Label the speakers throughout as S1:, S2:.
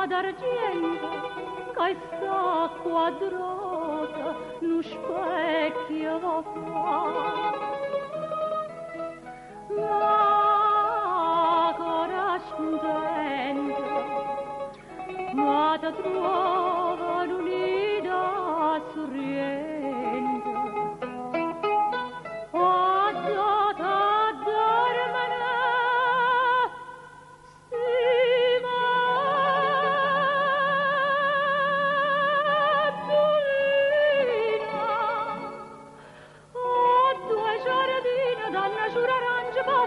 S1: d'argento che sta quadrata nu specchio va fa. Ma corrispondente ma ti trova un'ida sorriente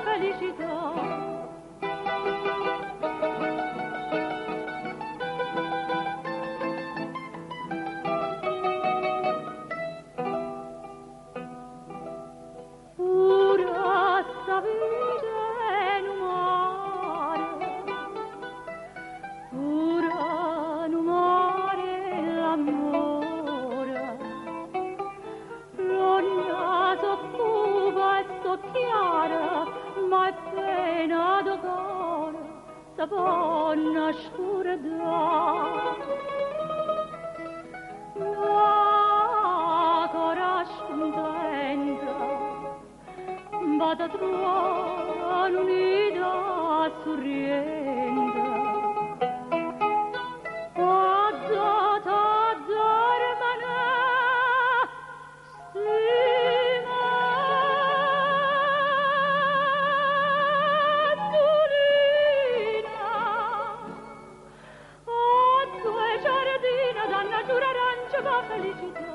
S1: felicità. Pura sta vita in mare, pura in mare l'amore, l'ogna s'occupa e sto chiara, ma è pena d'ogore, sa buona scurdà. La corrispondente vada trovare un'ida sorriente. Felicità.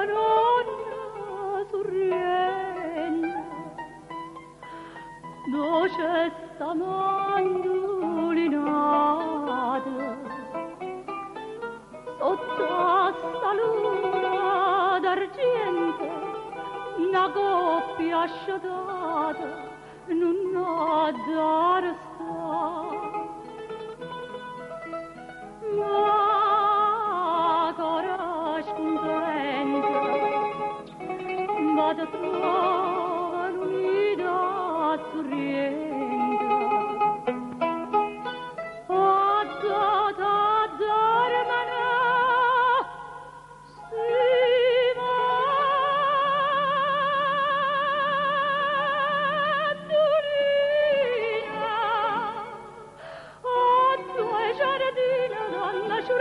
S1: Nonna, sorriente, dolce sta mandolinata, sotto sta luna d'argento, una coppia asciugata non ha da restare. Ma corrispondente vado a trovare un'ida sorriente.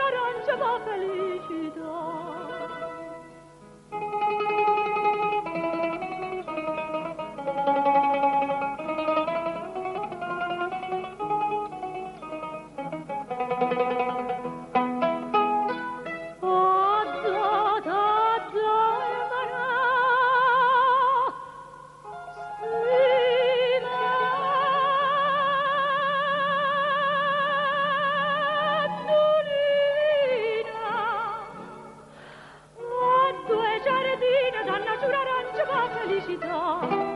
S1: Arancia va felicità. Felicità.